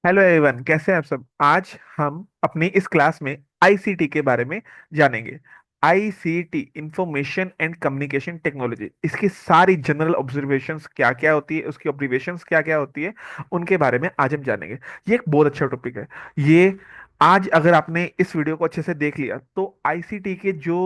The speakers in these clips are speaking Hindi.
हेलो एवरीवन, कैसे हैं आप सब। आज हम अपनी इस क्लास में आईसीटी के बारे में जानेंगे। ICT information and communication technology, इसकी सारी जनरल ऑब्जर्वेशंस क्या क्या होती है, उसकी ऑब्जर्वेशंस क्या क्या होती है, उनके बारे में आज हम जानेंगे। ये एक बहुत अच्छा टॉपिक है। ये आज अगर आपने इस वीडियो को अच्छे से देख लिया तो आईसीटी के जो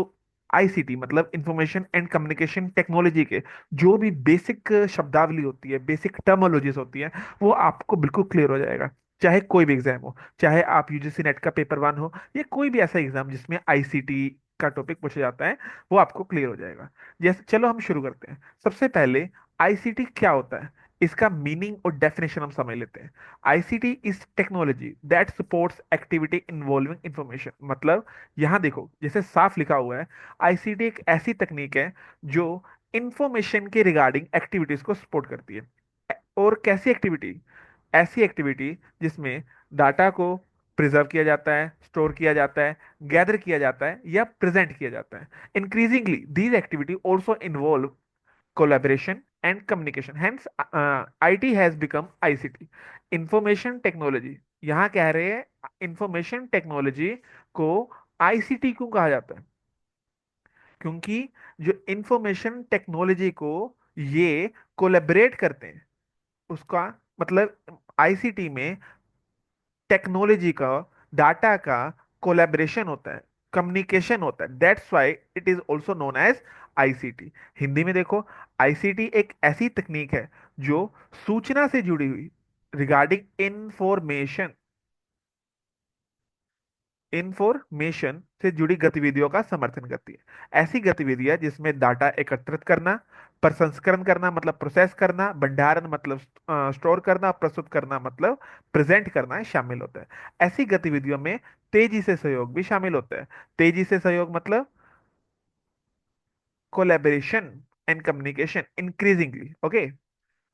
आईसीटी मतलब इंफॉर्मेशन एंड कम्युनिकेशन टेक्नोलॉजी के जो भी बेसिक शब्दावली होती है, बेसिक टर्मोलॉजीज होती है, वो आपको बिल्कुल क्लियर हो जाएगा। चाहे कोई भी एग्जाम हो, चाहे आप यूजीसी नेट का पेपर वन हो या कोई भी ऐसा एग्जाम जिसमें आईसीटी का टॉपिक पूछा जाता है, वो आपको क्लियर हो जाएगा। जैसे चलो हम शुरू करते हैं। सबसे पहले आईसीटी क्या होता है, इसका मीनिंग और डेफिनेशन हम समझ लेते हैं। ICT is technology that supports activity involving information. मतलब यहाँ देखो, जैसे साफ लिखा हुआ है, आईसीटी एक ऐसी तकनीक है जो इंफॉर्मेशन के रिगार्डिंग एक्टिविटीज को सपोर्ट करती है। और कैसी एक्टिविटी? ऐसी एक्टिविटी जिसमें डाटा को प्रिजर्व किया जाता है, स्टोर किया जाता है, गैदर किया जाता है या प्रेजेंट किया जाता है। Increasingly these activity also involve collaboration and communication, hence IT has become ICT. Information technology, यहाँ कह रहे हैं इंफॉर्मेशन टेक्नोलॉजी को आईसीटी क्यों कहा जाता है? क्योंकि जो इंफॉर्मेशन टेक्नोलॉजी को ये कोलैबोरेट करते हैं, उसका मतलब आईसीटी में टेक्नोलॉजी का, डाटा का कोलैबोरेशन होता है, कम्युनिकेशन होता है। That's why it is also known as ICT. Hindi में देखो, आईसीटी एक ऐसी तकनीक है जो सूचना से जुड़ी हुई, रिगार्डिंग इंफॉर्मेशन, इंफॉर्मेशन से जुड़ी गतिविधियों का समर्थन करती है। ऐसी गतिविधियां जिसमें डाटा एकत्रित करना, प्रसंस्करण करना मतलब प्रोसेस करना, भंडारण मतलब स्टोर करना, प्रस्तुत करना मतलब प्रेजेंट करना शामिल होता है। ऐसी गतिविधियों में तेजी से सहयोग भी शामिल होता है। तेजी से सहयोग मतलब collaboration and communication increasingly. Okay,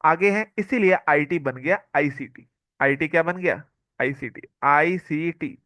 आगे है, इसीलिए आईटी बन गया आईसीटी। आईटी क्या बन गया? ICT. ICT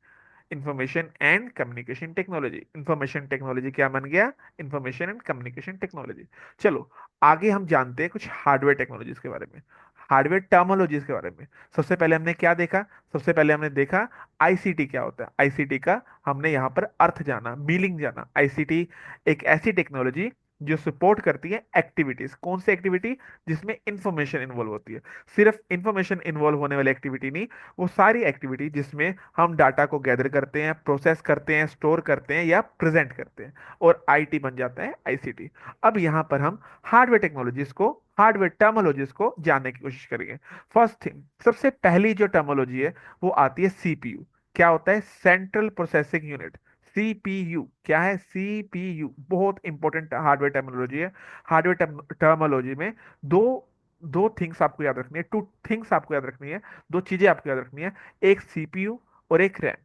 information and communication technology. Information technology क्या बन गया? Information and communication technology. चलो आगे हम जानते हैं कुछ हार्डवेयर टेक्नोलॉजीज के बारे में, हार्डवेयर टर्मोलॉजीज के बारे में। सबसे पहले हमने क्या देखा? सबसे पहले हमने देखा आईसीटी क्या होता है। आईसीटी का हमने यहाँ पर अर्थ जाना, मीनिंग जाना। आईसीटी एक ऐसी टेक्नोलॉजी जो सपोर्ट करती है एक्टिविटीज। कौन सी एक्टिविटी? जिसमें इंफॉर्मेशन इन्वॉल्व होती है। सिर्फ इंफॉर्मेशन इन्वॉल्व होने वाली एक्टिविटी नहीं, वो सारी एक्टिविटी जिसमें हम डाटा को गैदर करते हैं, प्रोसेस करते हैं, स्टोर करते हैं या प्रेजेंट करते हैं, और आईटी बन जाता है आईसीटी। अब यहाँ पर हम हार्डवेयर टेक्नोलॉजीज को, हार्डवेयर टर्मोलॉजीज को जानने की कोशिश करेंगे। फर्स्ट थिंग, सबसे पहली जो टर्मोलॉजी है वो आती है सीपीयू। क्या होता है? Central processing unit. सीपीयू क्या है? सीपीयू बहुत इंपॉर्टेंट हार्डवेयर टर्मिनोलॉजी है। हार्डवेयर टर्मिनोलॉजी में दो दो थिंग्स आपको याद रखनी है, टू थिंग्स आपको याद रखनी है, दो चीजें आपको याद रखनी है। एक सीपीयू और एक रैम।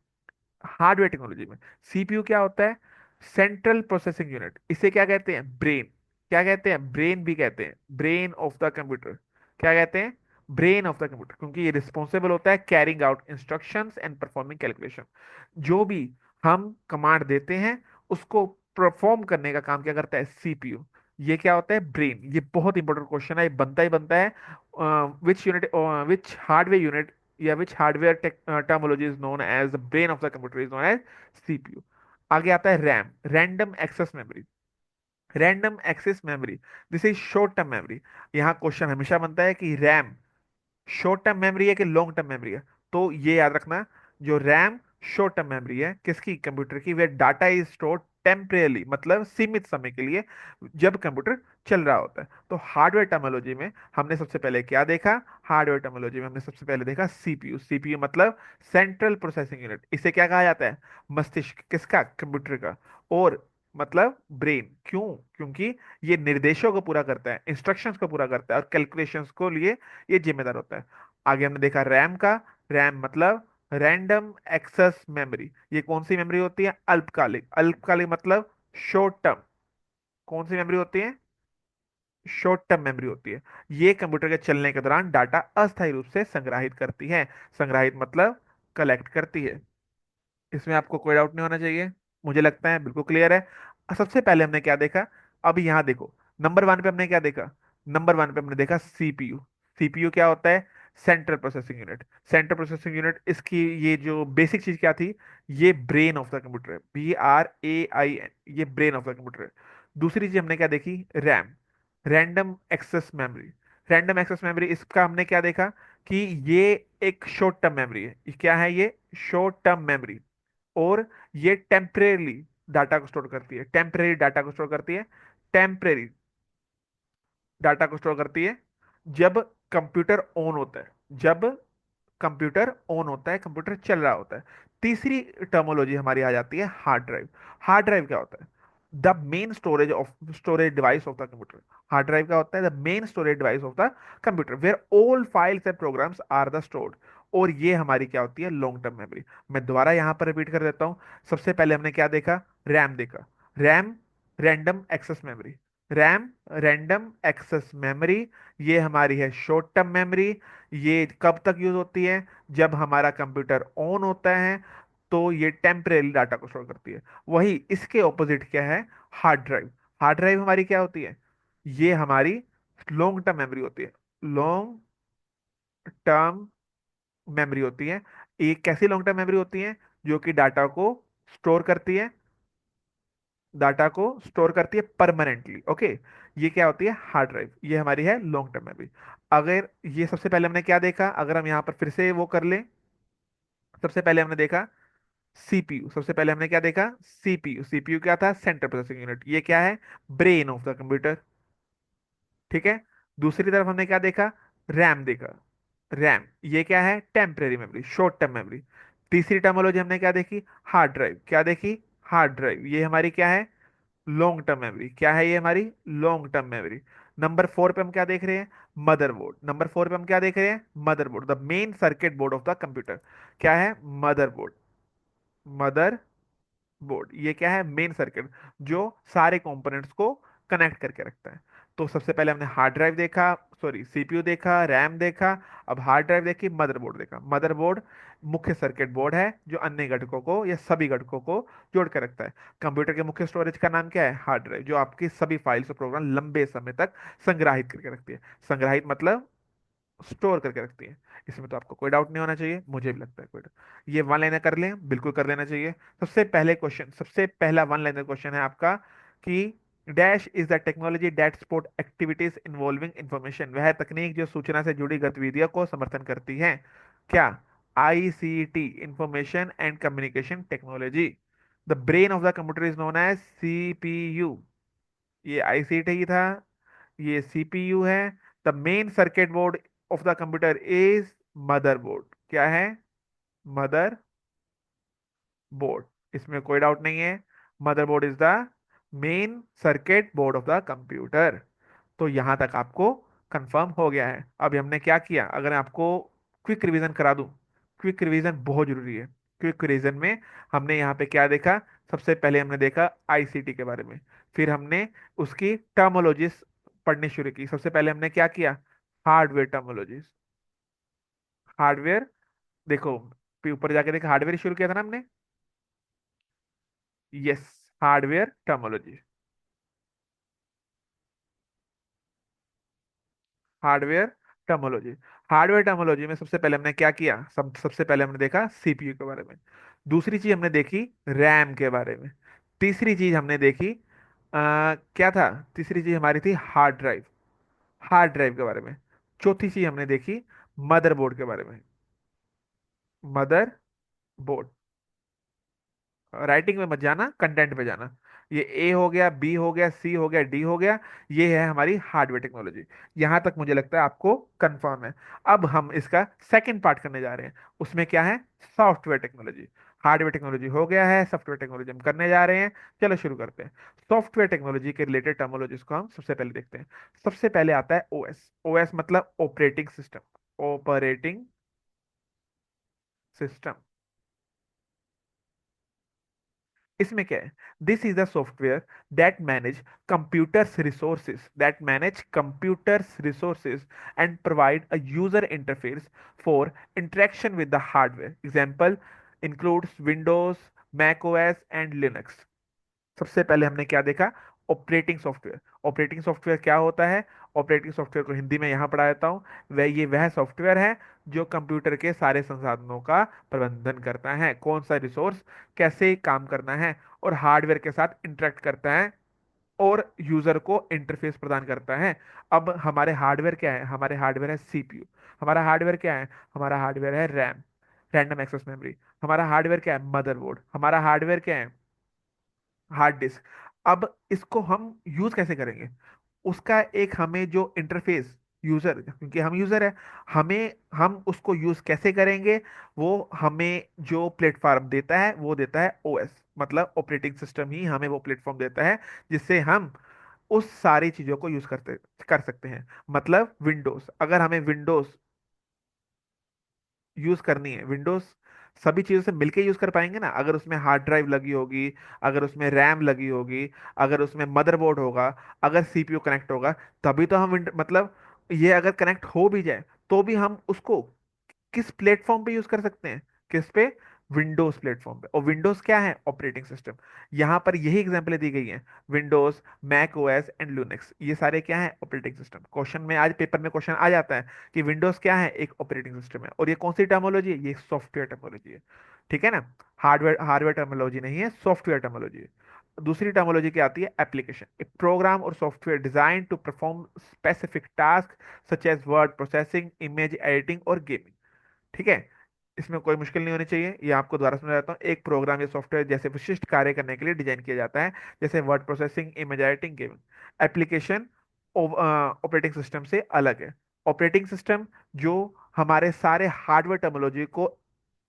हार्डवेयर टेक्नोलॉजी में सीपीयू क्या होता है? Central processing unit. इसे क्या कहते हैं? ब्रेन। क्या कहते हैं? ब्रेन भी कहते हैं, ब्रेन ऑफ द कंप्यूटर। क्या कहते हैं? ब्रेन ऑफ द कंप्यूटर, क्योंकि ये रिस्पॉन्सिबल होता है carrying out instructions and performing calculation. जो भी हम कमांड देते हैं उसको परफॉर्म करने का काम क्या करता है? सीपीयू। ये क्या होता है? ब्रेन। ये बहुत इंपॉर्टेंट क्वेश्चन है, ये बनता ही बनता है। Which unit, which hardware unit या which hardware terminology is known as the brain of the computer is known as CPU. आगे आता है RAM, random access memory. Random access memory, this is short term memory. यहाँ क्वेश्चन हमेशा बनता है कि रैम शॉर्ट टर्म मेमोरी है कि लॉन्ग टर्म मेमोरी है। तो ये याद रखना, जो रैम शॉर्ट टर्म मेमोरी है किसकी? कंप्यूटर की। वे डाटा इज स्टोर्ड टेम्परेली मतलब सीमित समय के लिए, जब कंप्यूटर चल रहा होता है। तो हार्डवेयर टर्मिनोलॉजी में हमने सबसे पहले क्या देखा? हार्डवेयर टर्मिनोलॉजी में हमने सबसे पहले देखा सीपीयू। सीपीयू मतलब सेंट्रल प्रोसेसिंग यूनिट। इसे क्या कहा जाता है? मस्तिष्क। किसका? कंप्यूटर का। और मतलब ब्रेन। क्यों? क्योंकि ये निर्देशों को पूरा करता है, इंस्ट्रक्शंस को पूरा करता है और कैलकुलेशंस को लिए ये जिम्मेदार होता है। आगे हमने देखा रैम का। रैम मतलब रैंडम एक्सेस मेमोरी। ये कौन सी मेमोरी होती है? अल्पकालिक। अल्पकालिक मतलब शॉर्ट टर्म। कौन सी मेमोरी होती है? शॉर्ट टर्म मेमोरी होती है। ये कंप्यूटर के चलने के दौरान डाटा अस्थायी रूप से संग्रहित करती है। संग्रहित मतलब कलेक्ट करती है। इसमें आपको कोई डाउट नहीं होना चाहिए, मुझे लगता है बिल्कुल क्लियर है। सबसे पहले हमने क्या देखा? अब यहाँ देखो, नंबर वन पे हमने क्या देखा? नंबर वन पे हमने देखा सीपीयू। सीपीयू क्या होता है? Central processing unit. Central processing unit, इसकी ये जो बेसिक चीज क्या थी, ये ब्रेन ऑफ द कंप्यूटर है, BRAIN, ये ब्रेन ऑफ द कंप्यूटर है। दूसरी चीज हमने क्या देखी, RAM, random access memory. Random access memory, इसका हमने क्या देखा कि ये एक शॉर्ट टर्म मेमोरी है। ये क्या है, ये शॉर्ट टर्म मेमोरी। और ये टेम्परेरी डाटा को स्टोर करती है, टेम्परेरी डाटा को स्टोर करती है, टेम्परेरी डाटा को स्टोर करती है जब कंप्यूटर ऑन होता है, जब कंप्यूटर ऑन होता है, कंप्यूटर चल रहा होता है। तीसरी टर्मोलॉजी हमारी आ जाती है हार्ड ड्राइव। हार्ड ड्राइव क्या होता है, the main storage device of the computer. Hard drive क्या होता है, the main storage device of the computer where all files and programs are the stored. और ये हमारी क्या होती है, लॉन्ग टर्म मेमोरी। मैं दोबारा यहां पर रिपीट कर देता हूं। सबसे पहले हमने क्या देखा, रैम देखा। RAM, random access memory. RAM, random access memory, ये हमारी है शॉर्ट टर्म मेमोरी। ये कब तक यूज होती है, जब हमारा कंप्यूटर ऑन होता है, तो ये टेम्परेरी डाटा को स्टोर करती है। वही इसके ऑपोजिट क्या है, हार्ड ड्राइव। हार्ड ड्राइव हमारी क्या होती है, ये हमारी लॉन्ग टर्म मेमोरी होती है। लॉन्ग टर्म मेमोरी होती है। ये कैसी लॉन्ग टर्म मेमोरी होती है, जो कि डाटा को स्टोर करती है, डाटा को स्टोर करती है परमानेंटली। ओके, ये क्या होती है, हार्ड ड्राइव। ये हमारी है लॉन्ग टर्म मेमोरी। अगर ये सबसे पहले हमने क्या देखा, अगर हम यहाँ पर फिर से वो कर लें, सबसे पहले हमने देखा CPU। सबसे पहले हमने क्या देखा, CPU। CPU क्या था, सेंट्रल प्रोसेसिंग यूनिट। ये क्या है, ब्रेन ऑफ द कंप्यूटर। ठीक है। दूसरी तरफ हमने क्या देखा, रैम देखा। रैम, ये क्या है, temporary memory, short term memory. तीसरी टर्मोलॉजी हमने क्या देखी, हार्ड ड्राइव। क्या देखी, हार्ड ड्राइव, ये हमारी क्या है, लॉन्ग टर्म मेमोरी। क्या है ये हमारी, लॉन्ग टर्म मेमोरी। नंबर 4 पे हम क्या देख रहे हैं, मदरबोर्ड। नंबर 4 पे हम क्या देख रहे हैं, motherboard, the main circuit board of the computer. क्या है, मदरबोर्ड। मदर बोर्ड, ये क्या है, मेन सर्किट, जो सारे कंपोनेंट्स को कनेक्ट करके रखता है। तो सबसे पहले हमने हार्ड ड्राइव देखा, सॉरी CPU देखा, रैम देखा, अब हार्ड ड्राइव देखी, मदरबोर्ड देखा। मदरबोर्ड मुख्य सर्किट बोर्ड है, जो अन्य घटकों को या सभी घटकों को जोड़ कर रखता है। कंप्यूटर के मुख्य स्टोरेज का नाम क्या है, हार्ड ड्राइव, जो आपकी सभी फाइल्स और प्रोग्राम लंबे समय तक संग्रहित करके रखती है। संग्रहित मतलब स्टोर करके रखती है। इसमें तो आपको कोई डाउट नहीं होना चाहिए, मुझे भी लगता है कोई doubt। ये वन लाइनर कर लें, बिल्कुल कर लेना चाहिए। सबसे पहला वन लाइनर क्वेश्चन है आपका कि dash is the technology that support activities involving information. वह तकनीक जो सूचना से जुड़ी गतिविधियों को समर्थन करती है। क्या, ICT, information and communication technology. The brain of the computer is known as CPU। ये ICT था, ये CPU है। The main circuit board of the computer is motherboard. क्या है, मदर बोर्ड, इसमें कोई डाउट नहीं है। Motherboard is the main circuit board of the computer. तो यहां तक आपको कंफर्म हो गया है। अभी हमने क्या किया, अगर मैं आपको क्विक रिवीजन करा दूं, क्विक रिवीजन बहुत जरूरी है। क्विक रिवीजन में हमने यहाँ पे क्या देखा, सबसे पहले हमने देखा ICT के बारे में, फिर हमने उसकी टर्मोलॉजीज पढ़नी शुरू की। सबसे पहले हमने क्या किया, हार्डवेयर टर्मोलॉजीज। हार्डवेयर, देखो, फिर ऊपर जाके देखा, हार्डवेयर शुरू किया था ना हमने। Yes, hardware terminology. Hardware terminology. Hardware terminology में सबसे पहले हमने क्या किया, सबसे पहले हमने देखा CPU के बारे में। दूसरी चीज हमने देखी रैम के बारे में। तीसरी चीज हमने देखी क्या था, तीसरी चीज हमारी थी हार्ड ड्राइव, हार्ड ड्राइव के बारे में। चौथी चीज हमने देखी मदरबोर्ड के बारे में, मदर बोर्ड। राइटिंग में मत जाना, कंटेंट पे जाना। ये A हो गया, B हो गया, C हो गया, D हो गया, ये है हमारी हार्डवेयर टेक्नोलॉजी। यहां तक मुझे लगता है आपको कंफर्म है। अब हम इसका सेकंड पार्ट करने जा रहे हैं, उसमें क्या है, सॉफ्टवेयर टेक्नोलॉजी। हार्डवेयर टेक्नोलॉजी हो गया है, सॉफ्टवेयर टेक्नोलॉजी हम करने जा रहे हैं। चलो शुरू करते हैं। सॉफ्टवेयर टेक्नोलॉजी के रिलेटेड टर्मोलॉजीज को हम सबसे पहले देखते हैं। सबसे पहले आता है OS। OS मतलब ऑपरेटिंग सिस्टम, ऑपरेटिंग सिस्टम। इसमें क्या है, this is the software that manage computers resources and provide a user interface for interaction with the hardware. Example includes Windows, Mac OS and Linux. सबसे पहले हमने क्या देखा, ऑपरेटिंग सॉफ्टवेयर। ऑपरेटिंग सॉफ्टवेयर क्या होता है, ऑपरेटिंग सॉफ्टवेयर को हिंदी में यहाँ पढ़ा देता हूँ। वह सॉफ्टवेयर है जो कंप्यूटर के सारे संसाधनों का प्रबंधन करता है, कौन सा रिसोर्स कैसे काम करना है, और हार्डवेयर के साथ इंटरेक्ट करता है, और यूजर को इंटरफेस प्रदान करता है। अब हमारे हार्डवेयर क्या है? हमारे हार्डवेयर है सीपीयू। हमारा हार्डवेयर क्या है? हमारा हार्डवेयर है रैम, रैंडम एक्सेस मेमोरी। हमारा हार्डवेयर क्या है? मदरबोर्ड। हमारा हार्डवेयर क्या है? Hard disk. अब इसको हम यूज कैसे करेंगे? उसका एक हमें जो इंटरफेस, यूजर, क्योंकि हम यूजर है, हमें हम उसको यूज कैसे करेंगे, वो हमें जो प्लेटफॉर्म देता है वो देता है ओएस, मतलब ऑपरेटिंग सिस्टम ही हमें वो प्लेटफॉर्म देता है जिससे हम उस सारी चीजों को यूज कर सकते हैं। मतलब विंडोज, अगर हमें विंडोज यूज करनी है, विंडोज सभी चीजों से मिलके यूज कर पाएंगे ना, अगर उसमें हार्ड ड्राइव लगी होगी, अगर उसमें रैम लगी होगी, अगर उसमें मदरबोर्ड होगा, अगर सीपीयू कनेक्ट होगा, तभी तो हम मतलब ये अगर कनेक्ट हो भी जाए तो भी हम उसको किस प्लेटफॉर्म पे यूज कर सकते हैं? किस पे? विंडोज प्लेटफॉर्म पे। और विंडोज क्या है? Operating system. यहां पर यही एग्जांपल दी गई है, Windows, Mac OS and Linux, ये सारे क्या है? Operating system. क्वेश्चन में, आज पेपर में क्वेश्चन आ जाता है कि विंडोज क्या है? एक ऑपरेटिंग सिस्टम है। और ये कौन सी टर्मोलॉजी है? ये सॉफ्टवेयर टर्मोलॉजी है। ठीक है ना? हार्डवेयर हार्डवेयर टर्मोलॉजी नहीं है, सॉफ्टवेयर टर्मोलॉजी है। दूसरी टर्मोलॉजी क्या आती है? एप्लीकेशन, ए प्रोग्राम और software design to perform specific task such as word processing, image editing और गेमिंग। ठीक है? इसमें कोई मुश्किल नहीं होनी चाहिए, ये आपको दोबारा समझा जाता हूँ। एक प्रोग्राम या सॉफ्टवेयर जैसे विशिष्ट कार्य करने के लिए डिजाइन किया जाता है, जैसे word processing, image editing, gaming. Application operating system से अलग है। ऑपरेटिंग सिस्टम जो हमारे सारे हार्डवेयर टेक्नोलॉजी को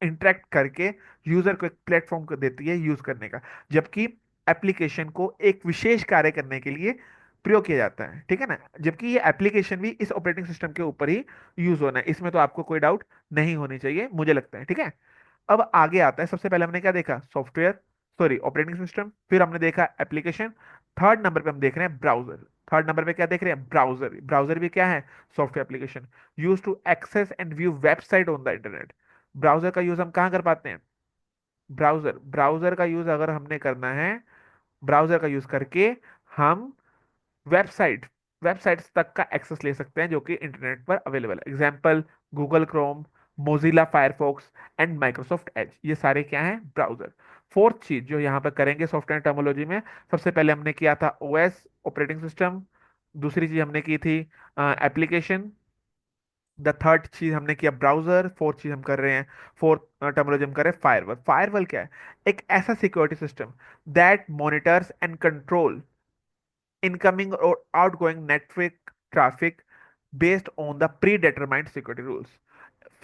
इंटरेक्ट करके यूजर को एक प्लेटफॉर्म को देती है यूज करने का, जबकि एप्लीकेशन को एक विशेष कार्य करने के लिए प्रयोग किया जाता है। ठीक है ना? जबकि ये एप्लीकेशन भी इस ऑपरेटिंग सिस्टम के ऊपर ही यूज होना है, इसमें तो आपको कोई डाउट नहीं होनी चाहिए, मुझे लगता है। ठीक है? अब आगे आता है, सबसे पहले हमने क्या देखा? सॉफ्टवेयर, सॉरी ऑपरेटिंग सिस्टम, फिर हमने देखा एप्लीकेशन। थर्ड नंबर पे हम देख रहे हैं ब्राउजर। थर्ड नंबर पे क्या देख रहे हैं? ब्राउजर। ब्राउजर भी क्या है? Software application use to access and view website on the internet. Browser का यूज हम कहाँ कर पाते हैं? ब्राउजर, ब्राउजर का यूज अगर हमने करना है, ब्राउजर का यूज करके हम वेबसाइट, वेबसाइट्स तक का एक्सेस ले सकते हैं जो कि इंटरनेट पर अवेलेबल है। Example, Google Chrome, Mozilla Firefox and Microsoft Edge, ये सारे क्या हैं? ब्राउजर। फोर्थ चीज जो यहाँ पर करेंगे सॉफ्टवेयर टर्मोलॉजी में, सबसे पहले हमने किया था ओएस, ऑपरेटिंग सिस्टम। दूसरी चीज हमने की थी एप्लीकेशन। द थर्ड चीज हमने किया ब्राउजर। फोर्थ चीज हम कर रहे हैं, फोर्थ टर्मोलॉजी हम कर रहे हैं फायरवॉल। फायरवॉल क्या है? एक ऐसा security system that monitors and control incoming और outgoing network traffic based on the pre determined security rules.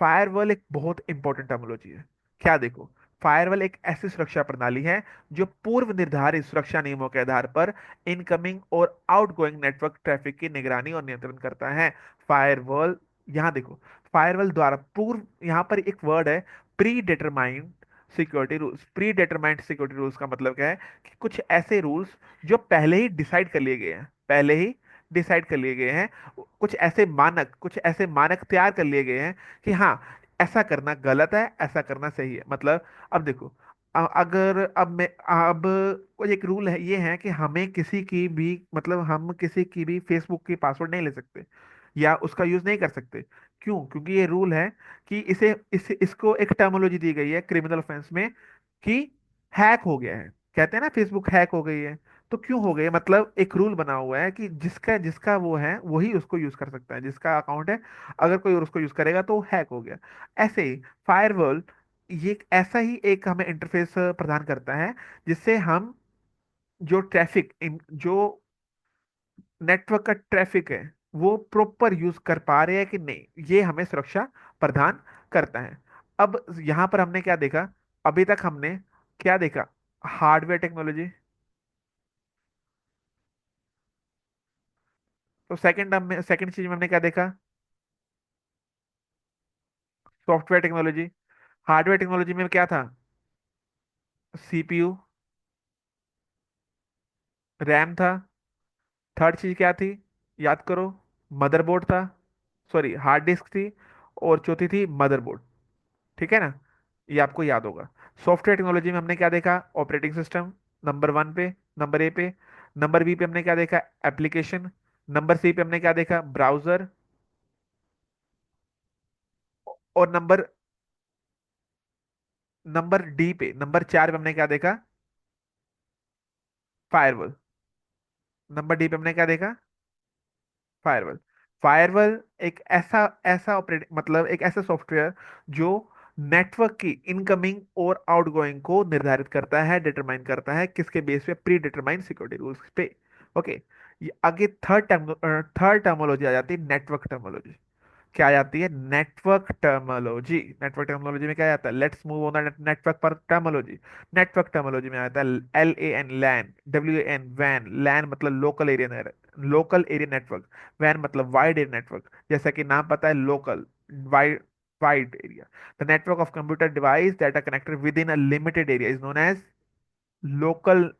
Firewall एक बहुत इंपॉर्टेंट टर्मिनोलॉजी है। क्या देखो, फायरवॉल एक ऐसी सुरक्षा प्रणाली है जो पूर्व निर्धारित सुरक्षा नियमों के आधार पर इनकमिंग और आउटगोइंग नेटवर्क ट्रैफिक की निगरानी और नियंत्रण करता है। फायरवॉल, यहाँ देखो, फायरवॉल द्वारा पूर्व, यहाँ पर एक वर्ड है pre determined security rules. Pre determined security rules का मतलब क्या है? कि कुछ ऐसे रूल्स जो पहले ही डिसाइड कर लिए गए हैं, पहले ही डिसाइड कर लिए गए हैं। कुछ ऐसे मानक तैयार कर लिए गए हैं कि हाँ, ऐसा करना गलत है, ऐसा करना सही है। मतलब अब देखो, अगर अब मैं अब कोई एक रूल है, ये है कि हमें किसी की भी, मतलब हम किसी की भी फेसबुक की पासवर्ड नहीं ले सकते या उसका यूज नहीं कर सकते। क्यों? क्योंकि ये रूल है कि इसको एक टर्मिनोलॉजी दी गई है क्रिमिनल ऑफेंस में कि हैक हो गया है। कहते हैं ना फेसबुक हैक हो गई है। तो क्यों हो गई? मतलब एक रूल बना हुआ है कि जिसका जिसका वो है वही उसको यूज कर सकता है, जिसका अकाउंट है, अगर कोई और उसको यूज करेगा तो हैक हो गया। ऐसे ही फायरवॉल ये एक ऐसा ही एक हमें इंटरफेस प्रदान करता है जिससे हम जो ट्रैफिक जो नेटवर्क का ट्रैफिक है वो प्रॉपर यूज कर पा रहे हैं कि नहीं, ये हमें सुरक्षा प्रदान करता है। अब यहां पर हमने क्या देखा? अभी तक हमने क्या देखा? Hardware technology. तो सेकंड चीज में हमने क्या देखा? Software technology. हार्डवेयर टेक्नोलॉजी में क्या था? सीपीयू, रैम था। थर्ड चीज क्या थी? याद करो, मदरबोर्ड था, सॉरी हार्ड डिस्क थी, और चौथी थी मदरबोर्ड। ठीक है ना? ये आपको याद होगा। सॉफ्टवेयर टेक्नोलॉजी में हमने क्या देखा? ऑपरेटिंग सिस्टम नंबर वन पे, नंबर ए पे। नंबर बी पे हमने क्या देखा? एप्लीकेशन। नंबर सी पे हमने क्या देखा, ब्राउजर। और नंबर नंबर डी पे, नंबर 4 पे हमने क्या देखा, फायरवॉल। नंबर डी पे हमने क्या देखा, फायरवॉल। फायरवॉल एक ऐसा ऐसा ऑपरेटिंग मतलब एक ऐसा सॉफ्टवेयर जो नेटवर्क की इनकमिंग और आउटगोइंग को निर्धारित करता है, डिटरमाइन करता है, किसके बेस पे, प्री डिटरमाइंड सिक्योरिटी रूल्स पे। ओके। ये आगे थर्ड टर्मोलॉजी आ जाती है, नेटवर्क टर्मोलॉजी। क्या आ जाती है, नेटवर्क टर्मोलॉजी। नेटवर्क टर्मोलॉजी में क्या आता है, let's move on the network पर टर्मोलॉजी। नेटवर्क टर्मोलॉजी में आता है LAN, लैन, WAN, वैन। लैन मतलब लोकल एरिया नेटवर्क। वैन मतलब वाइड एरिया नेटवर्क, जैसा कि नाम पता है, local, wide, wide area. The network of computer device that are connected within a limited area is known as local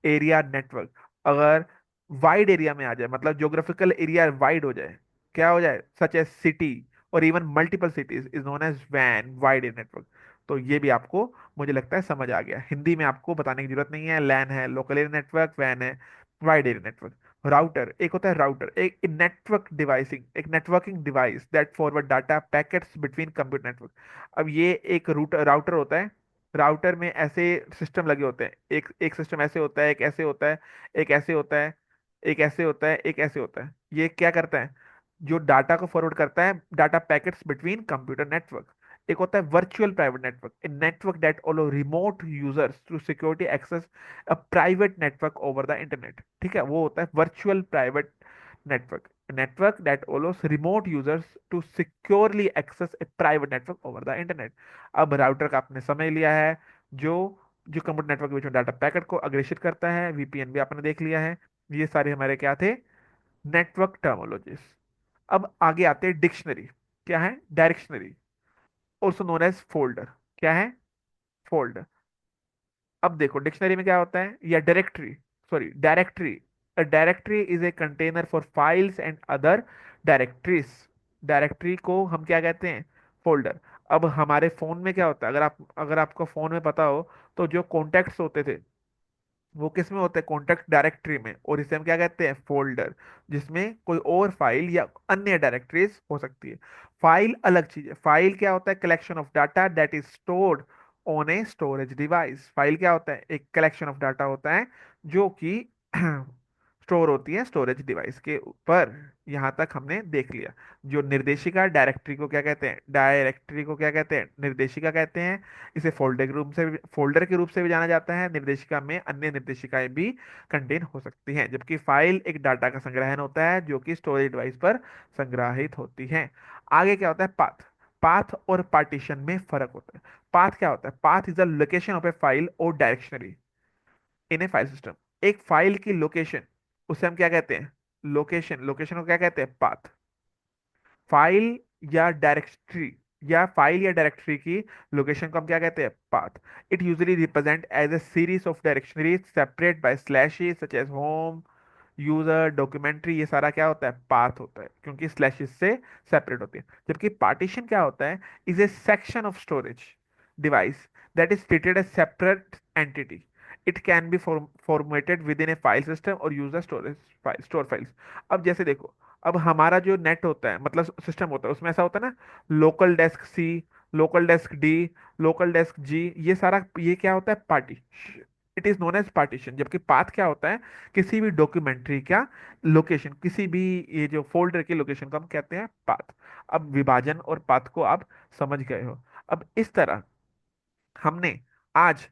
area network. अगर वाइड एरिया में आ जाए, मतलब ज्योग्राफिकल एरिया वाइड हो जाए, क्या हो जाए, सच एज सिटी और even multiple cities, is known as वैन, वाइड एरिया नेटवर्क। तो ये भी आपको, मुझे लगता है, समझ आ गया। हिंदी में आपको बताने की जरूरत नहीं है, लैन है लोकल एरिया नेटवर्क, वैन है वाइड एरिया नेटवर्क। राउटर, एक होता है राउटर, एक नेटवर्क डिवाइसिंग, एक networking device that forward data packets between computer network. अब ये एक राउटर होता है। राउटर में ऐसे सिस्टम लगे होते हैं, एक एक सिस्टम ऐसे होता है, एक ऐसे होता है, एक ऐसे होता है, एक ऐसे होता है, एक ऐसे होता है। ये क्या करता है, जो डाटा को फॉरवर्ड करता है, data packets between computer network. एक होता है virtual private network, a network that allow remote users to security access a private network over the internet. ठीक है, वो होता है virtual private network, network that allows remote users to securely access a private network over the internet। अब राउटर का आपने समझ लिया है, जो जो कंप्यूटर नेटवर्क के बीच में डाटा पैकेट को अग्रेषित करता है। VPN भी आपने देख लिया है। ये सारे हमारे क्या थे, नेटवर्क टर्मोलॉजीज। अब आगे आते हैं डिक्शनरी। क्या है, डायरेक्शनरी, ऑल्सो नोन एज फोल्डर। क्या है, फोल्डर। अब देखो डिक्शनरी में क्या होता है, या directory, sorry directory. A directory is a container for files and other directories. Directory को हम क्या कहते हैं, फोल्डर। अब हमारे फोन में क्या होता है, अगर आपको फोन में पता हो, तो जो कॉन्टेक्ट्स होते थे वो किस में होते हैं, कॉन्टेक्ट डायरेक्टरी में, और इसे हम क्या कहते हैं, फोल्डर, जिसमें कोई और फाइल या अन्य डायरेक्टरीज हो सकती है। फाइल अलग चीज है। फाइल क्या होता है, collection of data that is stored on a storage device. File क्या होता है, एक कलेक्शन ऑफ डाटा होता है जो कि स्टोर होती है स्टोरेज डिवाइस के ऊपर। यहां तक हमने देख लिया। जो निर्देशिका, डायरेक्टरी को क्या कहते हैं, डायरेक्टरी को क्या कहते हैं, निर्देशिका कहते हैं। इसे फोल्डर के रूप से भी जाना जाता है। निर्देशिका में अन्य निर्देशिकाएं भी कंटेन हो सकती हैं, जबकि फाइल एक डाटा का संग्रहण होता है जो कि स्टोरेज डिवाइस पर संग्रहित होती है। आगे क्या होता है, पाथ। पाथ और पार्टीशन में फर्क होता है। पाथ क्या होता है, path is the location of A file और डायरेक्शनरी इन ए फाइल सिस्टम। एक फाइल की लोकेशन, उसे हम क्या कहते हैं, लोकेशन। लोकेशन को क्या कहते हैं, पाथ। फाइल या डायरेक्टरी, या फाइल या डायरेक्टरी की लोकेशन को हम क्या कहते हैं, path. It usually represent as a series of directories separate by slashes such as home, user, documentary. ये सारा क्या होता है, पाथ होता है, क्योंकि स्लैशेस से सेपरेट होती है। जबकि पार्टीशन क्या होता है, is a section of storage device that is treated as separate entity. It can be formatted within a file system और use storage file, store files. अब जैसे देखो, अब हमारा जो नेट होता है, मतलब सिस्टम होता है, उसमें ऐसा होता है ना, local disk C, local disk D, local disk G, ये सारा ये क्या होता है, party. It is known as partition. जबकि पाथ क्या होता है, किसी भी डॉक्यूमेंट्री का लोकेशन, किसी भी ये जो फोल्डर की लोकेशन को हम कहते हैं पाथ। अब विभाजन और पाथ को आप समझ गए हो। अब इस तरह हमने आज,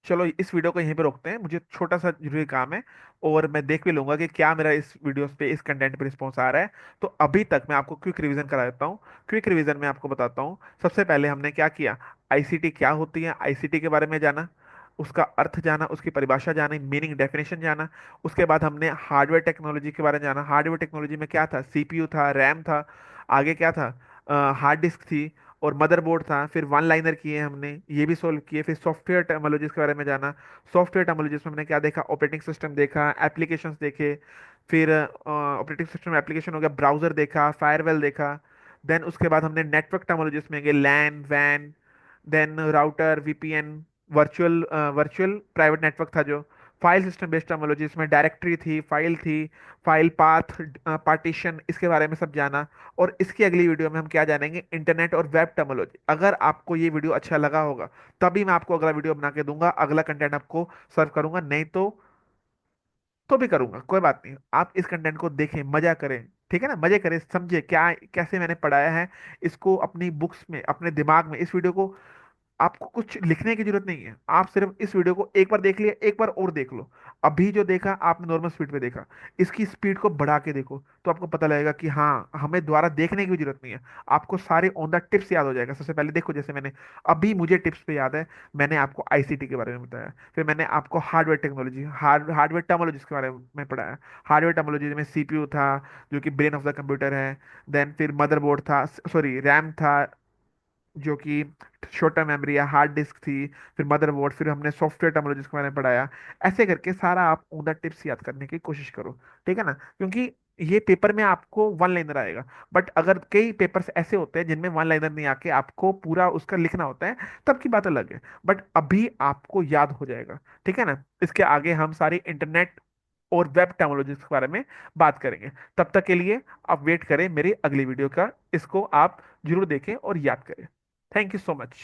चलो इस वीडियो को यहीं पे रोकते हैं, मुझे छोटा सा जरूरी काम है, और मैं देख भी लूंगा कि क्या मेरा इस वीडियो पे, इस कंटेंट पे रिस्पॉन्स आ रहा है। तो अभी तक मैं आपको क्विक रिवीजन करा देता हूँ। क्विक रिवीजन में आपको बताता हूँ। सबसे पहले हमने क्या किया, आईसीटी क्या होती है, आईसीटी के बारे में जाना, उसका अर्थ जाना, उसकी परिभाषा जानी, मीनिंग डेफिनेशन जाना। उसके बाद हमने हार्डवेयर टेक्नोलॉजी के बारे में जाना। हार्डवेयर टेक्नोलॉजी में क्या था, सीपीयू था, रैम था, आगे क्या था, हार्ड डिस्क थी, और मदरबोर्ड था। फिर वन लाइनर किए हमने, ये भी सोल्व किए। फिर सॉफ्टवेयर टर्मोलॉजीज के बारे में जाना। सॉफ्टवेयर टर्मोलॉजीज में हमने क्या देखा, ऑपरेटिंग सिस्टम देखा, एप्लीकेशंस देखे। फिर ऑपरेटिंग सिस्टम एप्लीकेशन हो गया, ब्राउजर देखा, फायरवेल देखा। देन उसके बाद हमने नेटवर्क टर्मोलॉजीज में गए, लैन, वैन, then router, VPN, virtual virtual private network था जो, फाइल सिस्टम बेस्ड टर्मिनोलॉजी, इसमें डायरेक्टरी थी, फाइल थी, फाइल पाथ, पार्टीशन, इसके बारे में सब जाना। और इसकी अगली वीडियो में हम क्या जानेंगे, इंटरनेट और वेब टर्मिनोलॉजी। अगर आपको ये वीडियो अच्छा लगा होगा तभी मैं आपको अगला वीडियो बना के दूंगा, अगला कंटेंट आपको सर्व करूंगा, नहीं तो भी करूंगा, कोई बात नहीं। आप इस कंटेंट को देखें, मजा करें, ठीक है ना, मजे करें, समझे क्या कैसे मैंने पढ़ाया है, इसको अपनी बुक्स में, अपने दिमाग में, इस वीडियो को आपको कुछ लिखने की जरूरत नहीं है। आप सिर्फ इस वीडियो को एक बार देख लिया, एक बार और देख लो। अभी जो देखा आपने नॉर्मल स्पीड पे देखा, इसकी स्पीड को बढ़ा के देखो तो आपको पता लगेगा कि हाँ, हमें दोबारा देखने की भी जरूरत नहीं है। आपको सारे ऑन द टिप्स याद हो जाएगा। सबसे पहले देखो, जैसे मैंने अभी मुझे टिप्स पे याद है, मैंने आपको आईसीटी के बारे में बताया, फिर मैंने आपको हार्डवेयर टेक्नोलॉजी, हार्डवेयर टर्मोलॉजी के बारे में पढ़ाया। हार्डवेयर टर्मोलॉजी में सीपीयू था, जो कि ब्रेन ऑफ द कंप्यूटर है। देन फिर मदरबोर्ड था, सॉरी रैम था, जो कि शॉर्ट टर्म मेमोरी या हार्ड डिस्क थी। फिर मदरबोर्ड, फिर हमने सॉफ्टवेयर टर्मिनोलॉजीज के बारे में पढ़ाया। ऐसे करके सारा आप ऑन द टिप्स याद करने की कोशिश करो, ठीक है ना, क्योंकि ये पेपर में आपको वन लाइनर आएगा। बट अगर कई पेपर्स ऐसे होते हैं जिनमें वन लाइनर नहीं आके आपको पूरा उसका लिखना होता है, तब की बात अलग है। बट अभी आपको याद हो जाएगा, ठीक है ना। इसके आगे हम सारी इंटरनेट और वेब टेक्नोलॉजीज के बारे में बात करेंगे। तब तक के लिए आप वेट करें मेरी अगली वीडियो का, इसको आप जरूर देखें और याद करें। Thank you so much.